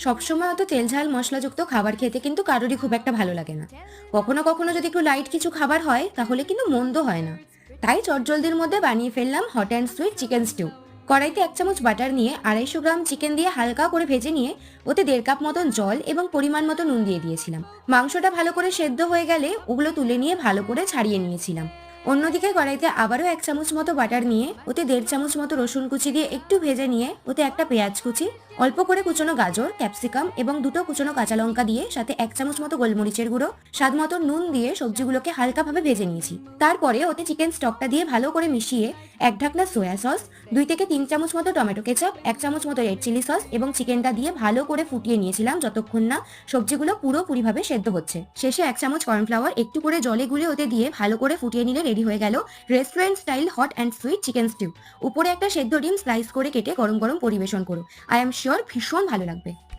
সবসময় অত তেল ঝাল মশলাযুক্ত খাবার খেতে কিন্তু কারোরই খুব একটা ভালো লাগে না। কখনো কখনো যদি একটু লাইট কিছু খাবার হয় তাহলে কিন্তু মন্দ হয় না। তাই চটজলদির মধ্যে বানিয়ে ফেললাম hot and sweet chicken stew. কড়াইতে 1 চামচ বাটার নিয়ে 250 গ্রাম চিকেন দিয়ে হালকা করে ভেজে নিয়ে ওতে 1.5 কাপ মতন জল এবং পরিমাণ মতো নুন দিয়ে দিয়েছিলাম। মাংসটা ভালো করে সেদ্ধ হয়ে গেলে ওগুলো তুলে নিয়ে ভালো করে ছাড়িয়ে নিয়েছিলাম। অন্যদিকে কড়াইতে আবারও 1 চামচ মতো বাটার নিয়ে ওতে 1.5 চামচ মতো রসুন কুচি দিয়ে একটু ভেজে নিয়ে ওতে একটা পেঁয়াজ কুচি, অল্প করে কুচনো গাজর, ক্যাপসিকাম এবং 2টো কুচনো কাঁচা লঙ্কা দিয়ে সাথে 1 চামচ মতো গোলমরিচের গুঁড়ো, স্বাদ মতো নুন দিয়ে সবজিগুলোকে হালকাভাবে ভেজে নিয়েছি। তারপরে ওতে চিকেন স্টকটা দিয়ে ভালো করে মিশিয়ে 1 ঢাকনা সোয়া সস, 2 থেকে 3 চামচ মতো টমেটো কেচাপ, 1 চামচ মতো রেড চিলি সস এবং চিকেনটা দিয়ে ভালো করে ফুটিয়ে নিয়েছিলাম যতক্ষণ না সবজিগুলো পুরোপুরিভাবে সেদ্ধ হচ্ছে। শেষে 1 চামচ কর্নফ্লাওয়ার একটু করে জলে গুলে ওতে দিয়ে ভালো করে ফুটিয়ে নিলে রেডি হয়ে গেল restaurant style hot and sweet chicken stew. উপরে একটা সেদ্ধ ডিম স্লাইস করে কেটে গরম গরম পরিবেশন করো। আই এম শিওর ভীষণ ভালো লাগবে।